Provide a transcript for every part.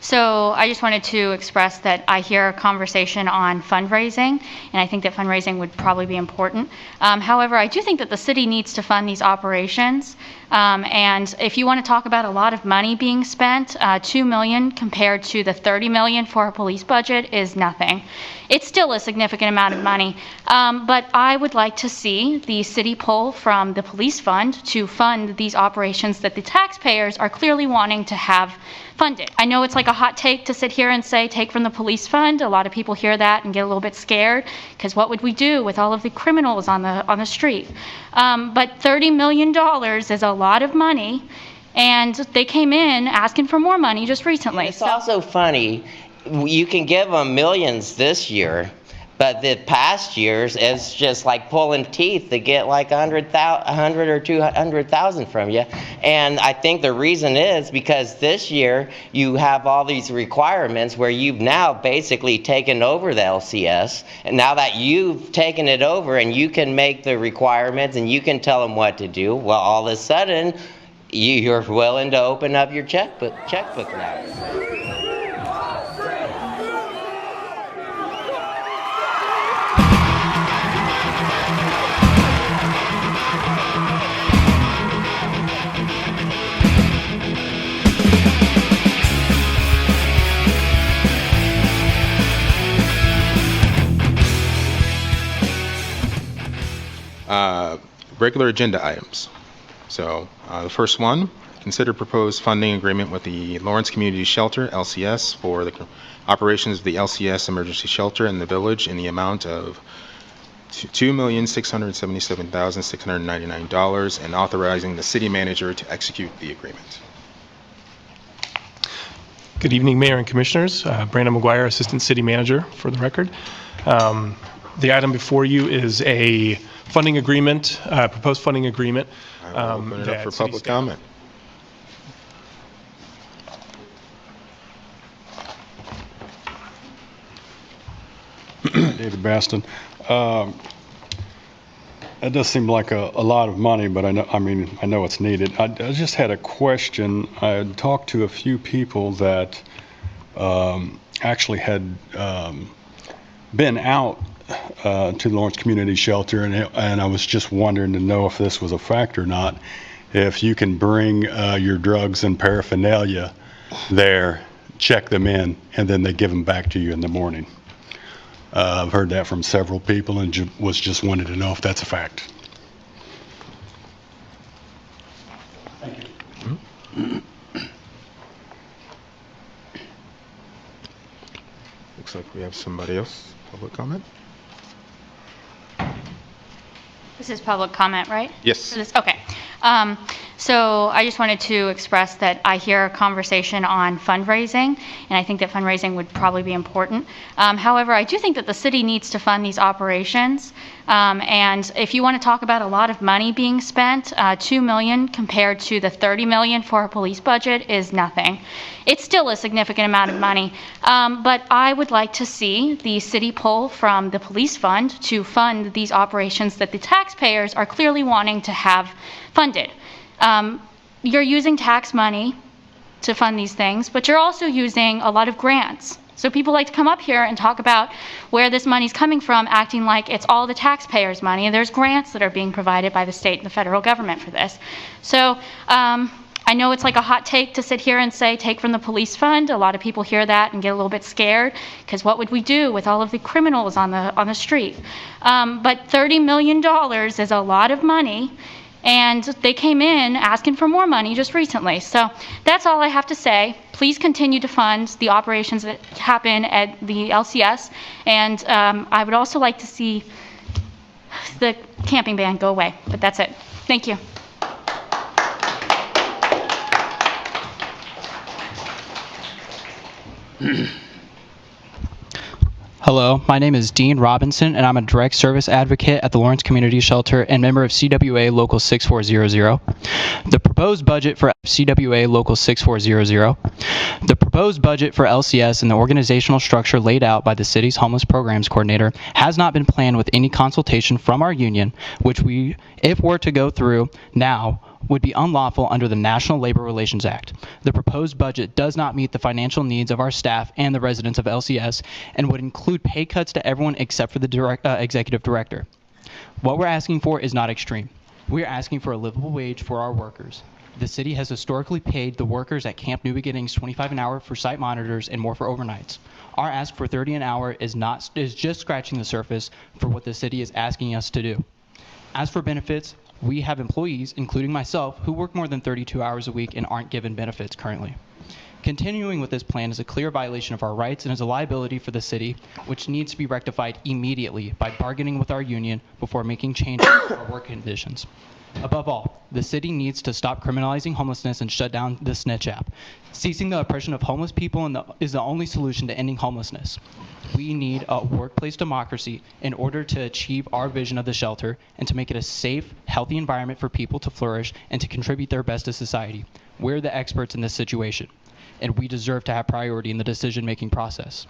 So I just wanted to express that I hear a conversation on fundraising, and I think that fundraising would probably be important. However, I do think that the city needs to fund these operations. And if you want to talk about a lot of money being spent, $2 million compared to the $30 million for our police budget is nothing. It's still a significant amount of money, but I would like to see the city pull from the police fund to fund these operations that the taxpayers are clearly wanting to have funded. I know it's like a hot take to sit here and say take from the police fund. A lot of people hear that and get a little bit scared because what would we do with all of the criminals on the street? But $30 million is a lot of money, and they came in asking for more money just recently. It's also funny, you can give them millions this year, but the past years it's just like pulling teeth to get like 100 or 200,000 from you. And I think the reason is because this year you have all these requirements where you've now basically taken over the LCS, and now that you've taken it over and you can make the requirements and you can tell them what to do, well, all of a sudden you're willing to open up your checkbook now. Regular agenda items. So the first one, consider proposed funding agreement with the Lawrence Community Shelter, LCS, for the operations of the LCS emergency shelter in the village in the amount of $2,677,699 and authorizing the city manager to execute the agreement. Good evening, Mayor and Commissioners. Brandon McGuire, Assistant City Manager, for the record. The item before you is a funding agreement, proposed funding agreement. I will open it up for public comment. David Baston. It does seem like a lot of money, but I know it's needed. I just had a question. I had talked to a few people that actually had been out to the Lawrence Community Shelter, and I was just wondering to know if this was a fact or not. If you can bring your drugs and paraphernalia there, check them in, and then they give them back to you in the morning. I've heard that from several people and was just wanted to know if that's a fact. Thank you. Looks like we have somebody else. Public comment? This is public comment, right? Yes. Okay. So I just wanted to express that I hear a conversation on fundraising, and I think that fundraising would probably be important. However, I do think that the city needs to fund these operations. And if you want to talk about a lot of money being spent, $2 million compared to the $30 million for our police budget is nothing. It's still a significant amount of money, but I would like to see the city pull from the police fund to fund these operations that the taxpayers are clearly wanting to have funded. You're using tax money to fund these things, but you're also using a lot of grants. So people like to come up here and talk about where this money's coming from, acting like it's all the taxpayers' money. There's grants that are being provided by the state and the federal government for this. So I know it's like a hot take to sit here and say take from the police fund. A lot of people hear that and get a little bit scared because what would we do with all of the criminals on the street? But $30 million is a lot of money, and they came in asking for more money just recently. So that's all I have to say. Please continue to fund the operations that happen at the LCS, and I would also like to see the camping ban go away, but that's it. Thank you. Hello, my name is Dean Robinson, and I'm a direct service advocate at the Lawrence Community Shelter and member of CWA Local 6400. The proposed budget for CWA Local 6400, the proposed budget for LCS and the organizational structure laid out by the city's homeless programs coordinator has not been planned with any consultation from our union, which we, if were to go through now, would be unlawful under the National Labor Relations Act. The proposed budget does not meet the financial needs of our staff and the residents of LCS and would include pay cuts to everyone except for the executive director. What we're asking for is not extreme. We're asking for a livable wage for our workers. The city has historically paid the workers at Camp New Beginnings $25 an hour for site monitors and more for overnights. Our ask for $30 an hour is just scratching the surface for what the city is asking us to do. As for benefits, we have employees, including myself, who work more than 32 hours a week and aren't given benefits currently. Continuing with this plan is a clear violation of our rights and is a liability for the city, which needs to be rectified immediately by bargaining with our union before making changes to our work conditions. Above all, the city needs to stop criminalizing homelessness and shut down the snitch app. Ceasing the oppression of homeless people is the only solution to ending homelessness. We need a workplace democracy in order to achieve our vision of the shelter and to make it a safe, healthy environment for people to flourish and to contribute their best to society. We're the experts in this situation, and we deserve to have priority in the decision-making process.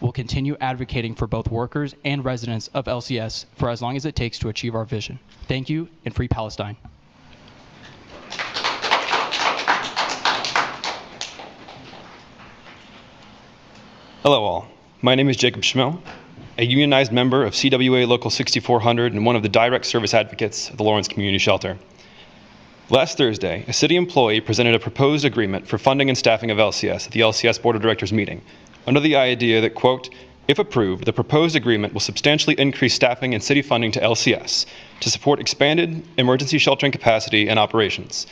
We'll continue advocating for both workers and residents of LCS for as long as it takes to achieve our vision. Thank you, and free Palestine. Hello all, my name is Jacob Schmel, a unionized member of CWA Local 6400 and one of the direct service advocates of the Lawrence Community Shelter. Last Thursday, a city employee presented a proposed agreement for funding and staffing of LCS at the LCS Board of Directors meeting, under the idea that, quote, if approved, the proposed agreement will substantially increase staffing and city funding to LCS to support expanded emergency sheltering capacity and operations.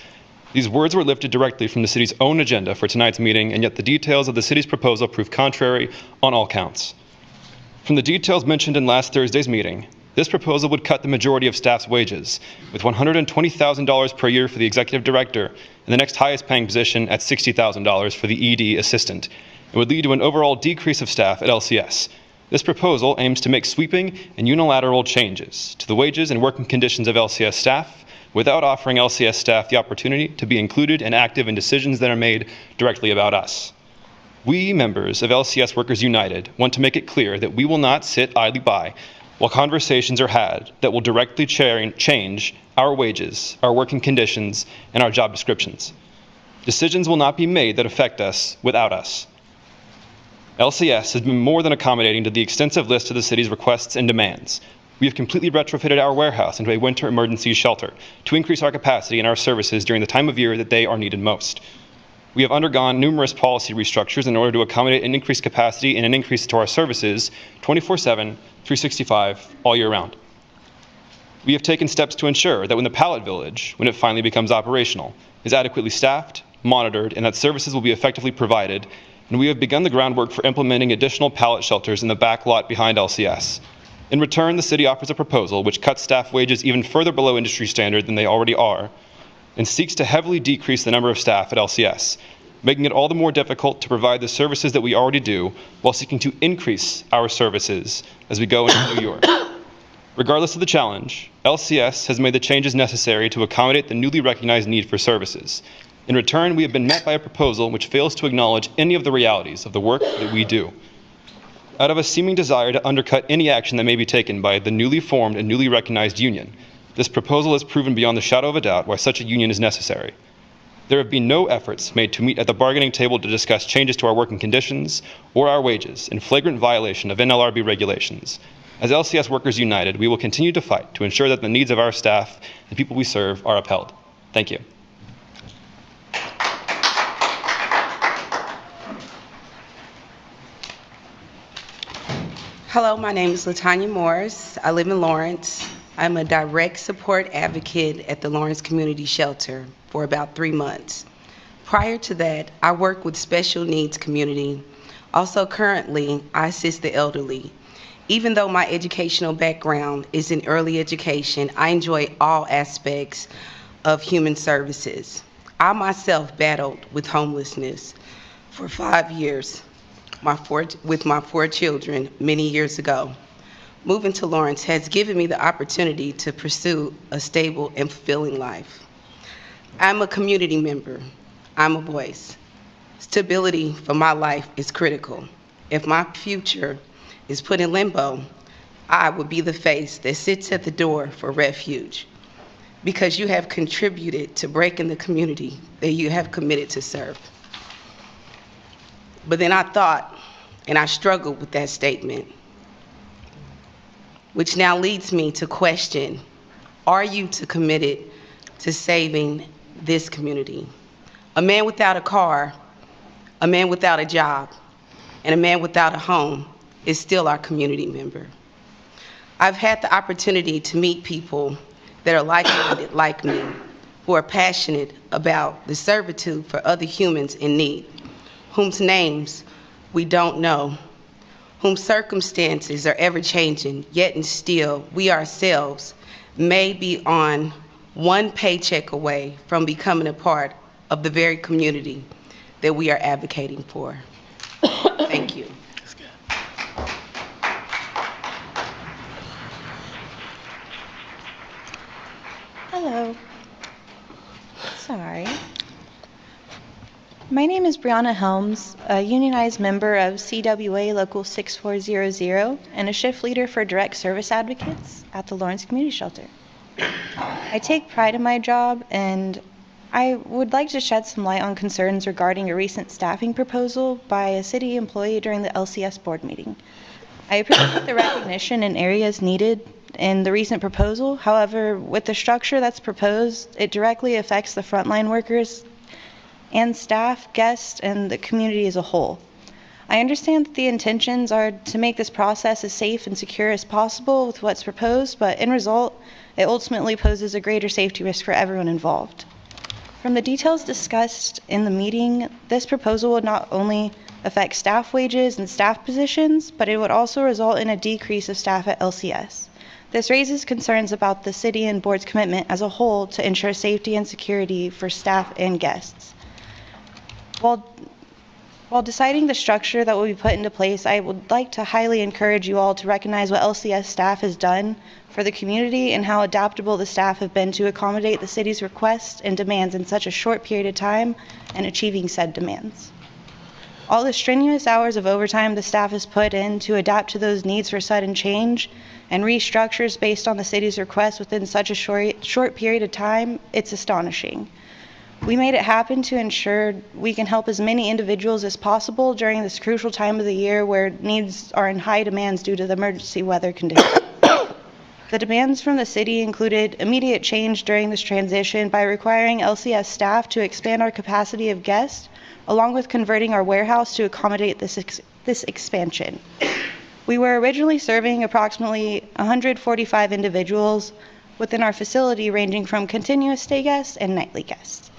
These words were lifted directly from the city's own agenda for tonight's meeting, and yet the details of the city's proposal prove contrary on all counts. From the details mentioned in last Thursday's meeting, this proposal would cut the majority of staff's wages, with $120,000 per year for the executive director and the next highest paying position at $60,000 for the ED assistant, and would lead to an overall decrease of staff at LCS. This proposal aims to make sweeping and unilateral changes to the wages and working conditions of LCS staff without offering LCS staff the opportunity to be included and active in decisions that are made directly about us. We, members of LCS Workers United, want to make it clear that we will not sit idly by while conversations are had that will directly change our wages, our working conditions, and our job descriptions. Decisions will not be made that affect us without us. LCS has been more than accommodating to the extensive list of the city's requests and demands. We have completely retrofitted our warehouse into a winter emergency shelter to increase our capacity and our services during the time of year that they are needed most. We have undergone numerous policy restructures in order to accommodate an increased capacity and an increase to our services 24/7, 365, all year round. We have taken steps to ensure that when the pallet village, when it finally becomes operational, is adequately staffed, monitored, and that services will be effectively provided, and we have begun the groundwork for implementing additional pallet shelters in the back lot behind LCS. In return, the city offers a proposal which cuts staff wages even further below industry standard than they already are, and seeks to heavily decrease the number of staff at LCS, making it all the more difficult to provide the services that we already do while seeking to increase our services as we go into the new year. Regardless of the challenge, LCS has made the changes necessary to accommodate the newly recognized need for services. In return, we have been met by a proposal which fails to acknowledge any of the realities of the work that we do. Out of a seeming desire to undercut any action that may be taken by the newly formed and newly recognized union, this proposal has proven beyond the shadow of a doubt why such a union is necessary. There have been no efforts made to meet at the bargaining table to discuss changes to our working conditions or our wages in flagrant violation of NLRB regulations. As LCS Workers United, we will continue to fight to ensure that the needs of our staff and people we serve are upheld. Thank you. Hello, my name is Latasha Morris. I live in Lawrence. I'm a direct support advocate at the Lawrence Community Shelter for about 3 months. Prior to that, I work with special needs community. Also currently, I assist the elderly. Even though my educational background is in early education, I enjoy all aspects of human services. I myself battled with homelessness for 5 years. With my 4 children many years ago. Moving to Lawrence has given me the opportunity to pursue a stable and fulfilling life. I'm a community member. I'm a voice. Stability for my life is critical. If my future is put in limbo, I will be the face that sits at the door for refuge. because you have contributed to breaking the community that you have committed to serve. But then I thought, and I struggled with that statement, which now leads me to question, are you committed to saving this community? A man without a car, a man without a job, and a man without a home is still our community member. I've had the opportunity to meet people that are like-minded like me, who are passionate about the servitude for other humans in need, whose names we don't know, whom circumstances are ever-changing, yet and still we ourselves may be on one paycheck away from becoming a part of the very community that we are advocating for. Thank you. Hello. Sorry. My name is Brianna Helms, a unionized member of CWA Local 6400 and a shift leader for direct service advocates at the Lawrence Community Shelter. I take pride in my job, and I would like to shed some light on concerns regarding a recent staffing proposal by a city employee during the LCS board meeting. I appreciate the recognition in areas needed in the recent proposal. However, with the structure that's proposed, it directly affects the frontline workers and staff, guests, and the community as a whole. I understand that the intentions are to make this process as safe and secure as possible with what's proposed, but in result, it ultimately poses a greater safety risk for everyone involved. From the details discussed in the meeting, this proposal would not only affect staff wages and staff positions, but it would also result in a decrease of staff at LCS. This raises concerns about the city and board's commitment as a whole to ensure safety and security for staff and guests. While deciding the structure that will be put into place, I would like to highly encourage you all to recognize what LCS staff has done for the community and how adaptable the staff have been to accommodate the city's requests and demands in such a short period of time and achieving said demands. All the strenuous hours of overtime the staff has put in to adapt to those needs for sudden change and restructures based on the city's request within such a short period of time, it's astonishing. We made it happen to ensure we can help as many individuals as possible during this crucial time of the year where needs are in high demands due to the emergency weather conditions. The demands from the city included immediate change during this transition by requiring LCS staff to expand our capacity of guests, along with converting our warehouse to accommodate this expansion. We were originally serving approximately 145 individuals within our facility, ranging from continuous stay guests and nightly guests.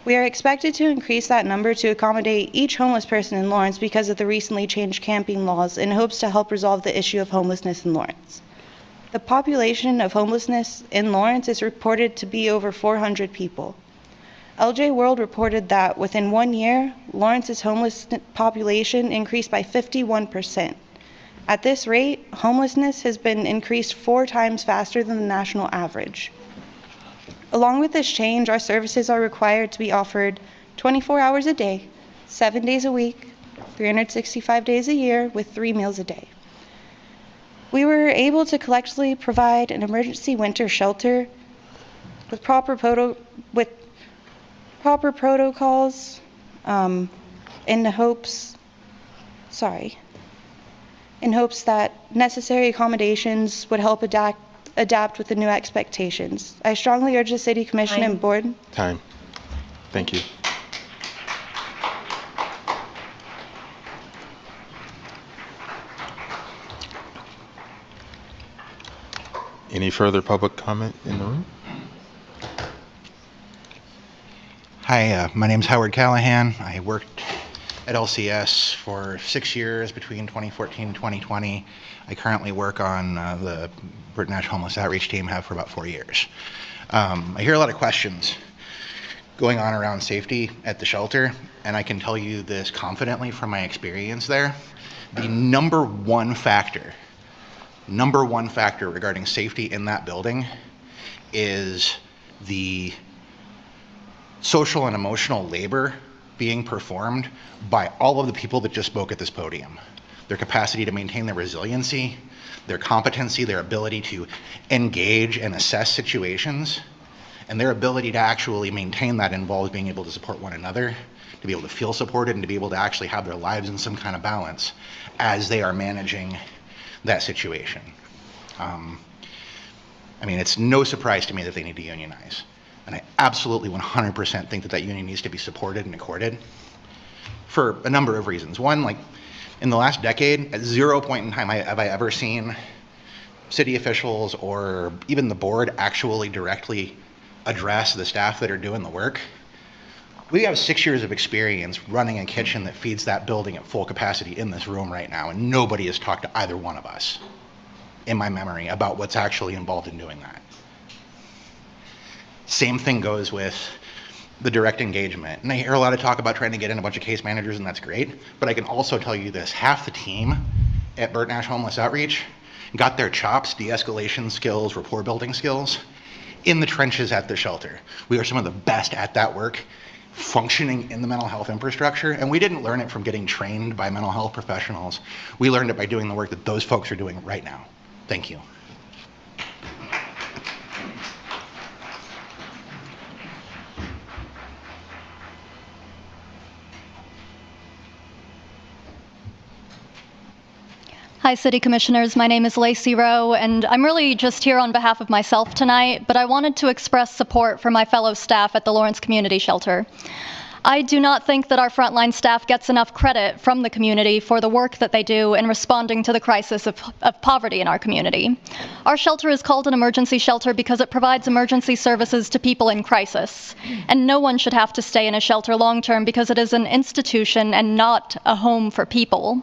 We are expected to increase that number to accommodate each homeless person in Lawrence because of the recently changed camping laws in hopes to help resolve the issue of homelessness in Lawrence. The population of homelessness in Lawrence is reported to be over 400 people. LJ World reported that within 1 year, Lawrence's homeless population increased by 51%. At this rate, homelessness has been increased 4 times faster than the national average. Along with this change, our services are required to be offered 24 hours a day, 7 days a week, 365 days a year, with 3 meals a day. We were able to collectively provide an emergency winter shelter with proper protocols in hopes that necessary accommodations would help adapt with the new expectations. I strongly urge the City Commission and Board. Time. Thank you. Any further public comment in the room? Hi, my name's Howard Callahan. I worked at LCS for 6 years between 2014 and 2020. I currently work on the Britain National Homeless Outreach Team, have for about 4 years. I hear a lot of questions going on around safety at the shelter, and I can tell you this confidently from my experience there. The number one factor regarding safety in that building is the social and emotional labor being performed by all of the people that just spoke at this podium. Their capacity to maintain their resiliency, their competency, their ability to engage and assess situations And their ability to actually maintain that involves being able to support one another, to be able to feel supported, and to be able to actually have their lives in some kind of balance as they are managing that situation. I mean, it's no surprise to me that they need to unionize. And I absolutely 100% think that that union needs to be supported and accorded for a number of reasons. One, like in the last decade, at 0 point in time have I ever seen city officials or even the board actually directly address the staff that are doing the work. We have 6 years of experience running a kitchen that feeds that building at full capacity in this room right now, and nobody has talked to either one of us, in my memory, about what's actually involved in doing that. Same thing goes with the direct engagement. And I hear a lot of talk about trying to get in a bunch of case managers, and that's great, but I can also tell you this, half the team at Burt Nash Homeless Outreach got their chops, de-escalation skills, rapport building skills, in the trenches at the shelter. We are some of the best at that work, functioning in the mental health infrastructure, and we didn't learn it from getting trained by mental health professionals. We learned it by doing the work that those folks are doing right now. Thank you. Hi, City Commissioners. My name is Lacy Row, and I'm really just here on behalf of myself tonight, but I wanted to express support for my fellow staff at the Lawrence Community Shelter. I do not think that our frontline staff gets enough credit from the community for the work that they do in responding to the crisis of poverty in our community. Our shelter is called an emergency shelter because it provides emergency services to people in crisis, and no one should have to stay in a shelter long-term because it is an institution and not a home for people.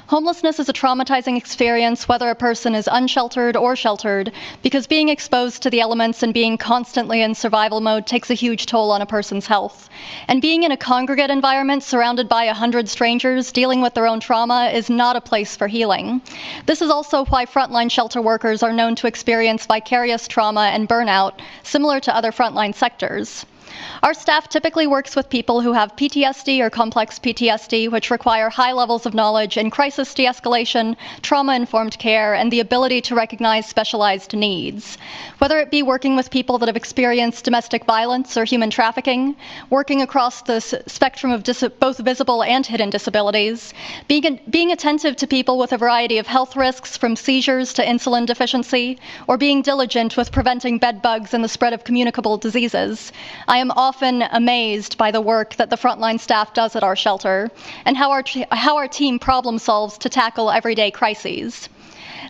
Homelessness is a traumatizing experience, whether a person is unsheltered or sheltered, because being exposed to the elements and being constantly in survival mode takes a huge toll on a person's health. And being in a congregate environment surrounded by 100 strangers dealing with their own trauma is not a place for healing. This is also why frontline shelter workers are known to experience vicarious trauma and burnout, similar to other frontline sectors. Our staff typically works with people who have PTSD or complex PTSD, which require high levels of knowledge in crisis de-escalation, trauma-informed care, and the ability to recognize specialized needs. Whether it be working with people that have experienced domestic violence or human trafficking, working across the spectrum of both visible and hidden disabilities, being attentive to people with a variety of health risks from seizures to insulin deficiency, or being diligent with preventing bed bugs and the spread of communicable diseases, I am often amazed by the work that the frontline staff does at our shelter and how our team problem solves to tackle everyday crises.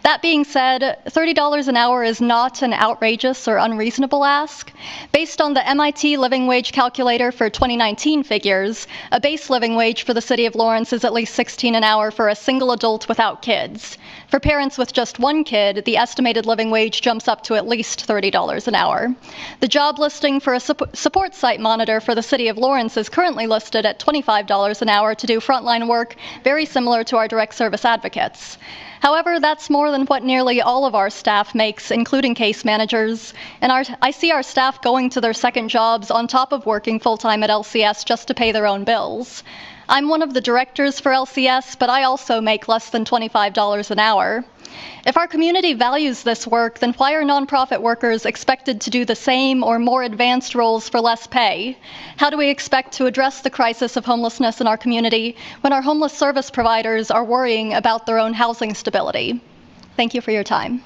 That being said, $30 an hour is not an outrageous or unreasonable ask. Based on the MIT living wage calculator for 2019 figures, a base living wage for the city of Lawrence is at least $16 an hour for a single adult without kids. For parents with just one kid, the estimated living wage jumps up to at least $30 an hour. The job listing for a support site monitor for the city of Lawrence is currently listed at $25 an hour to do frontline work, very similar to our direct service advocates. However, that's more than what nearly all of our staff makes, including case managers, and I see our staff going to their second jobs on top of working full-time at LCS just to pay their own bills. I'm one of the directors for LCS, but I also make less than $25 an hour. If our community values this work, then why are nonprofit workers expected to do the same or more advanced roles for less pay? How do we expect to address the crisis of homelessness in our community when our homeless service providers are worrying about their own housing stability? Thank you for your time.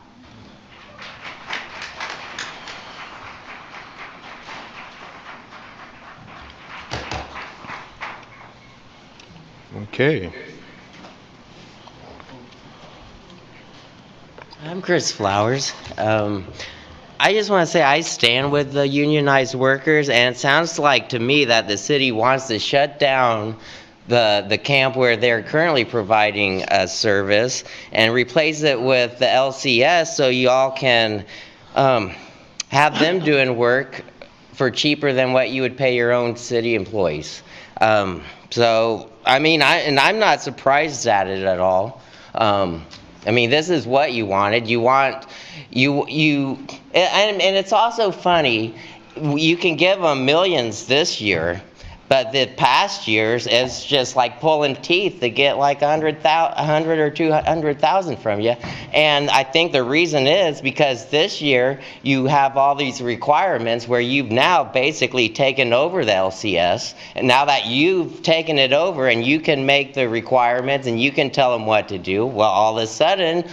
Okay. I'm Chris Flowers. I just want to say I stand with the unionized workers, and it sounds like to me that the city wants to shut down the camp where they're currently providing a service and replace it with the LCS so y'all can have them doing work for cheaper than what you would pay your own city employees. So, I mean, I'm not surprised at it at all. I mean, this is what you wanted. You want, and it's also funny, you can give them millions this year, But the past years, it's just like pulling teeth to get like 100 or 200,000 from you. And I think the reason is because this year you have all these requirements where you've now basically taken over the LCS. And now that you've taken it over and you can make the requirements and you can tell them what to do, well, all of a sudden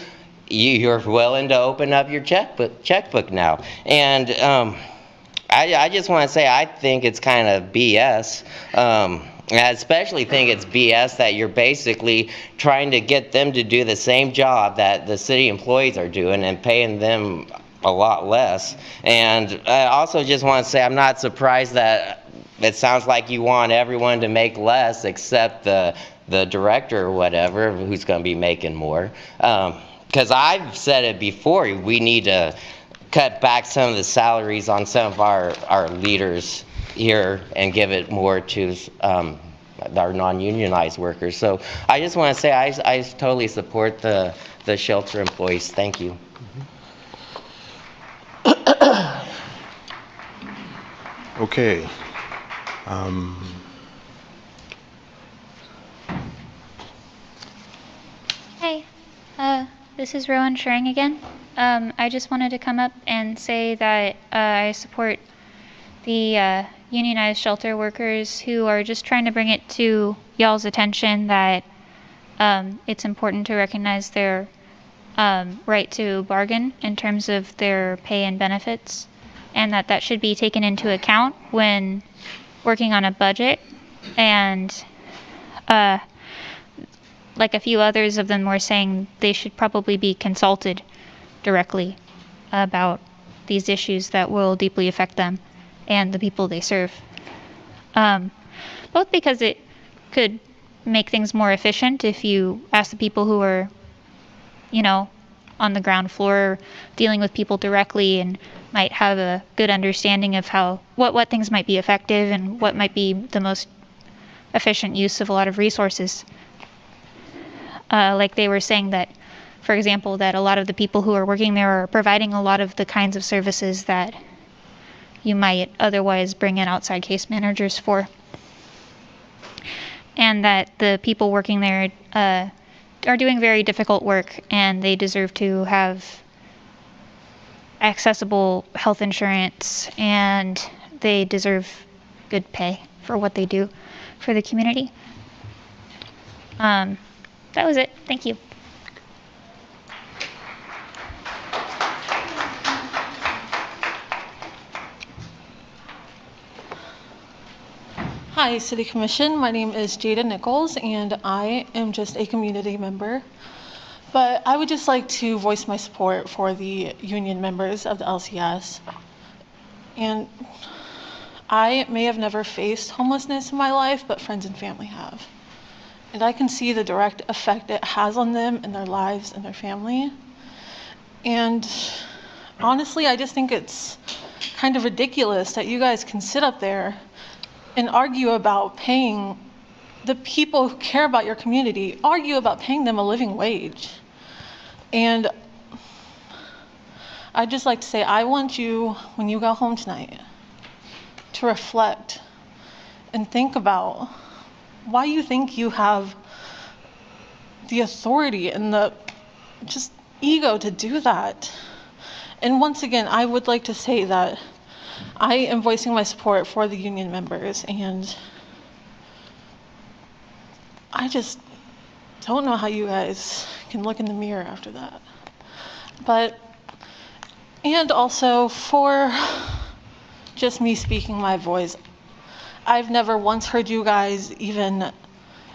you're willing to open up your checkbook now. And I just want to say I think it's kind of BS. I especially think it's BS that you're basically trying to get them to do the same job that the city employees are doing and paying them a lot less. And I also just want to say I'm not surprised that it sounds like you want everyone to make less except the director or whatever who's going to be making more. Because I've said it before, we need to cut back some of the salaries on some of our leaders here and give it more to our non-unionized workers. So I just want to say I totally support the shelter employees. Thank you. Okay. Hey, this is Rowan sharing again. I just wanted to come up and say that I support the unionized shelter workers who are just trying to bring it to y'all's attention that it's important to recognize their right to bargain in terms of their pay and benefits, and that should be taken into account when working on a budget. And like a few others of them were saying, they should probably be consulted directly about these issues that will deeply affect them and the people they serve. Both because it could make things more efficient if you ask the people who are, on the ground floor dealing with people directly and might have a good understanding of what things might be effective and what might be the most efficient use of a lot of resources. Like they were saying that, for example, that a lot of the people who are working there are providing a lot of the kinds of services that you might otherwise bring in outside case managers for. And that the people working there are doing very difficult work, and they deserve to have accessible health insurance, and they deserve good pay for what they do for the community. That was it. Thank you. Hi, City Commission. My name is Jada Nichols, and I am just a community member. But I would just like to voice my support for the union members of the LCS. And I may have never faced homelessness in my life, but friends and family have. And I can see the direct effect it has on them and their lives and their family. And honestly, I just think it's kind of ridiculous that you guys can sit up there and argue about paying the people who care about your community, argue about paying them a living wage. And I'd just like to say, I want you, when you go home tonight, to reflect and think about why you think you have the authority and the just ego to do that. And once again, I would like to say that I am voicing my support for the union members, and I just don't know how you guys can look in the mirror after that. And also for just me speaking my voice, I've never once heard you guys even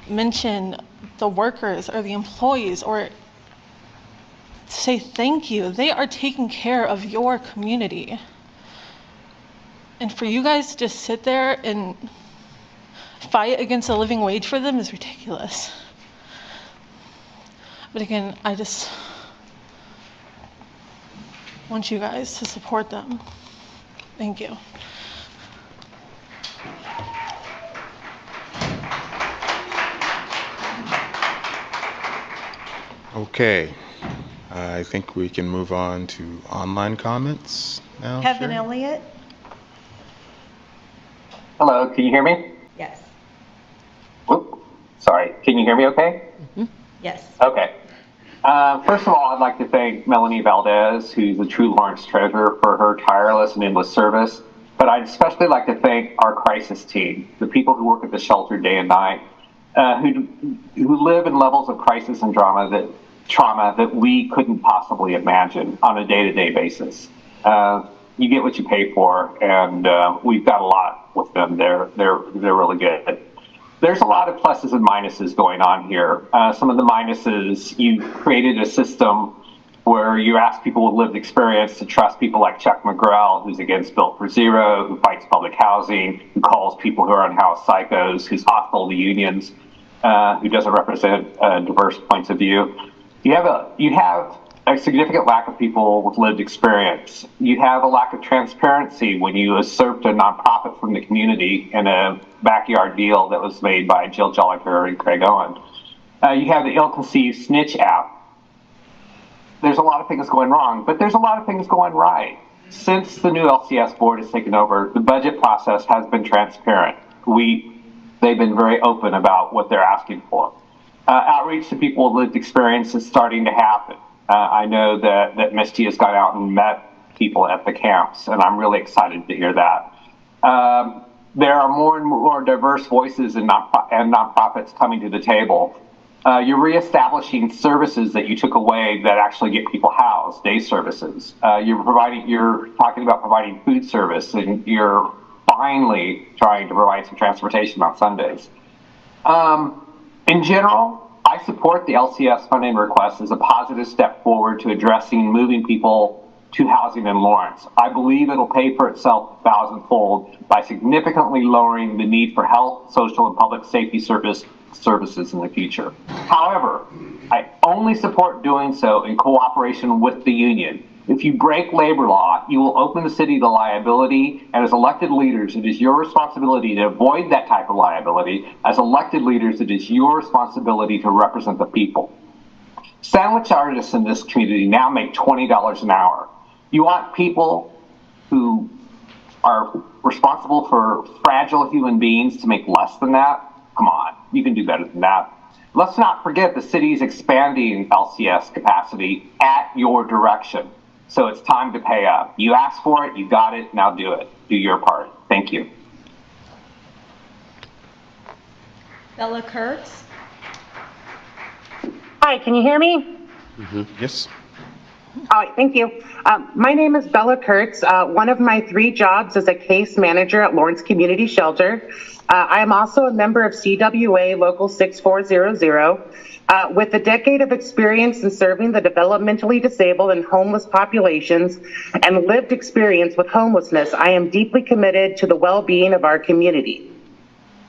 mention the workers or the employees or say thank you. They are taking care of your community. And for you guys to just sit there and fight against a living wage for them is ridiculous. But again, I just want you guys to support them. Thank you. Okay. I think we can move on to online comments now. Kevin Sherry? Elliot. Hello, can you hear me? Yes. Whoop. Sorry, can you hear me okay? Yes. Okay. First of all, I'd like to thank Melanie Valdez, who's a true Lawrence treasure, for her tireless and endless service. But I'd especially like to thank our crisis team, the people who work at the shelter day and night, who live in levels of crisis and trauma that we couldn't possibly imagine on a day-to-day basis. You get what you pay for, and we've got a lot with them. They're really good. There's a lot of pluses and minuses going on here. Some of the minuses, you created a system where you ask people with lived experience to trust people like Chuck McGrell, who's against Built for Zero, who fights public housing, who calls people who are unhoused psychos, who's hostile to unions, who doesn't represent diverse points of view. You have a significant lack of people with lived experience. You have a lack of transparency when you usurped a nonprofit from the community in a backyard deal that was made by Jill Jolliker and Craig Owen. You have the ill-conceived snitch app. There's a lot of things going wrong, but there's a lot of things going right. Since the new LCS board has taken over, the budget process has been transparent. They've been very open about what they're asking for. Outreach to people with lived experience is starting to happen. I know that Misty has gone out and met people at the camps, and I'm really excited to hear that. There are more and more diverse voices and nonprofits coming to the table. You're reestablishing services that you took away that actually get people housed, day services. You're talking about providing food service, and you're finally trying to provide some transportation on Sundays. In general, I support the LCS funding request as a positive step forward to addressing moving people to housing in Lawrence. I believe it'll pay for itself 1,000-fold by significantly lowering the need for health, social, and public safety services in the future. However, I only support doing so in cooperation with the union. If you break labor law, you will open the city to liability, and as elected leaders, it is your responsibility to avoid that type of liability. As elected leaders, it is your responsibility to represent the people. Sandwich artists in this community now make $20 an hour. You want people who are responsible for fragile human beings to make less than that? Come on, you can do better than that. Let's not forget the city's expanding LCS capacity at your direction. So it's time to pay up. You asked for it, you got it, now do it. Do your part. Thank you. Bella Kurtz. Hi, can you hear me? Yes. All right, thank you. My name is Bella Kurtz. One of my 3 jobs is a case manager at Lawrence Community Shelter. I am also a member of CWA Local 6400. With a decade of experience in serving the developmentally disabled and homeless populations and lived experience with homelessness, I am deeply committed to the well-being of our community.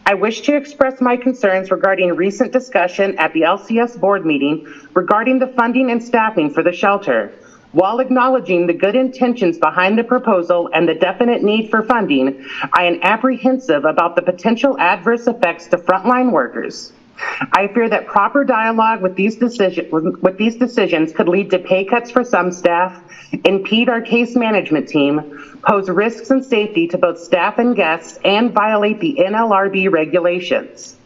I wish to express my concerns regarding recent discussion at the LCS board meeting regarding the funding and staffing for the shelter. While acknowledging the good intentions behind the proposal and the definite need for funding, I am apprehensive about the potential adverse effects to frontline workers. I fear that proper dialogue with these decisions could lead to pay cuts for some staff, impede our case management team, pose risks and safety to both staff and guests, and violate the NLRB regulations.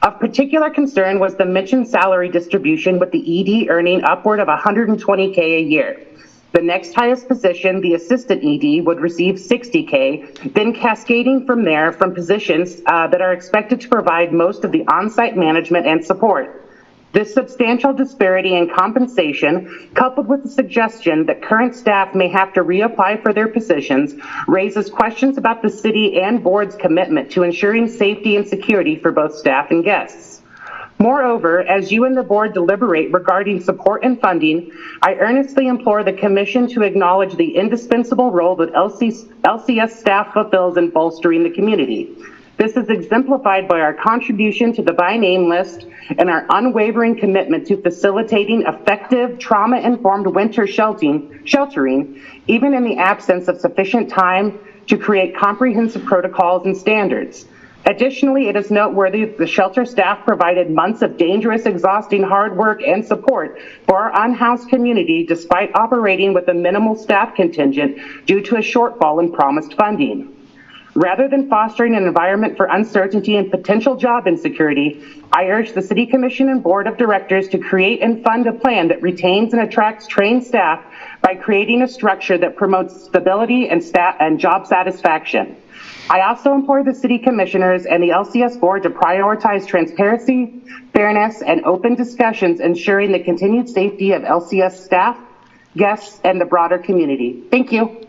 Of particular concern was the mentioned salary distribution, with the ED earning upward of $120K a year. The next highest position, the assistant ED, would receive $60K, then cascading from there from positions that are expected to provide most of the on-site management and support. This substantial disparity in compensation, coupled with the suggestion that current staff may have to reapply for their positions, raises questions about the city and board's commitment to ensuring safety and security for both staff and guests. Moreover, as you and the board deliberate regarding support and funding, I earnestly implore the commission to acknowledge the indispensable role that LCS staff fulfills in bolstering the community. This is exemplified by our contribution to the by name list and our unwavering commitment to facilitating effective trauma-informed winter sheltering, even in the absence of sufficient time to create comprehensive protocols and standards. Additionally, it is noteworthy that the shelter staff provided months of dangerous, exhausting hard work and support for our unhoused community despite operating with a minimal staff contingent due to a shortfall in promised funding. Rather than fostering an environment for uncertainty and potential job insecurity, I urge the City Commission and Board of Directors to create and fund a plan that retains and attracts trained staff by creating a structure that promotes stability and job satisfaction. I also implore the City Commissioners and the LCS Board to prioritize transparency, fairness, and open discussions, ensuring the continued safety of LCS staff, guests, and the broader community. Thank you.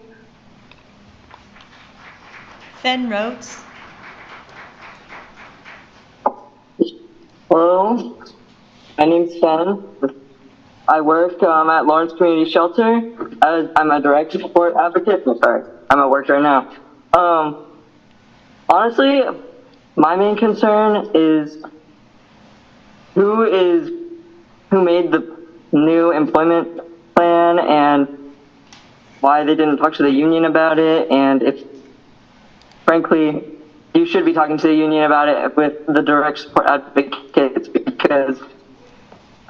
Fen Rhodes. Hello, my name's Fen. I work at Lawrence Community Shelter. I'm a direct support advocate. Sorry, I'm at work right now. Honestly, my main concern is who made the new employment plan and why they didn't talk to the union about it, and if, frankly, you should be talking to the union about it with the direct support advocates, because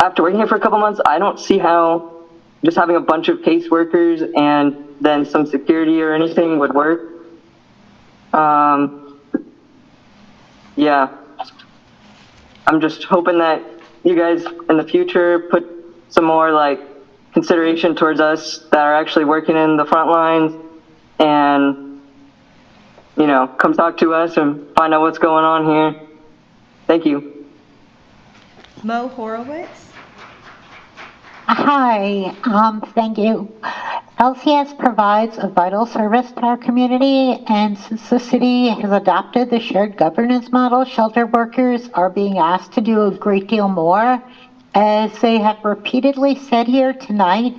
after working here for a couple months, I don't see how just having a bunch of caseworkers and then some security or anything would work. Yeah, I'm just hoping that you guys in the future put some more like consideration towards us that are actually working in the front lines, and you know, come talk to us and find out what's going on here. Thank you. Mo Horowitz. Hi, thank you. LCS provides a vital service to our community, and since the city has adopted the shared governance model, shelter workers are being asked to do a great deal more. As they have repeatedly said here tonight,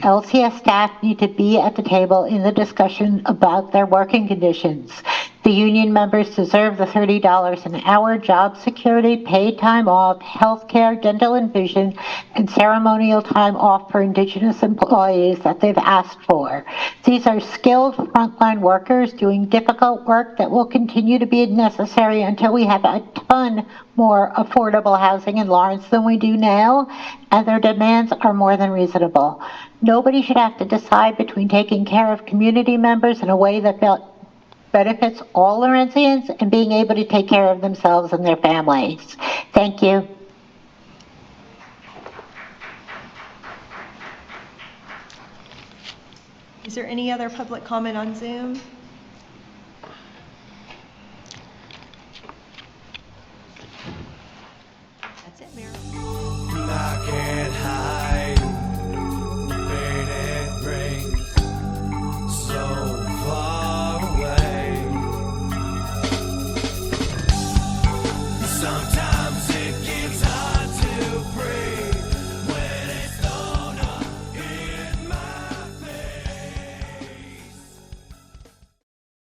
LCS staff need to be at the table in the discussion about their working conditions. The union members deserve the $30 an hour, job security, paid time off, health care, dental and vision, and ceremonial time off for Indigenous employees that they've asked for. These are skilled frontline workers doing difficult work that will continue to be necessary until we have a ton more affordable housing in Lawrence than we do now, and their demands are more than reasonable. Nobody should have to decide between taking care of community members in a way that benefits all Lawrenceans and being able to take care of themselves and their families. Thank you. Is there any other public comment on Zoom?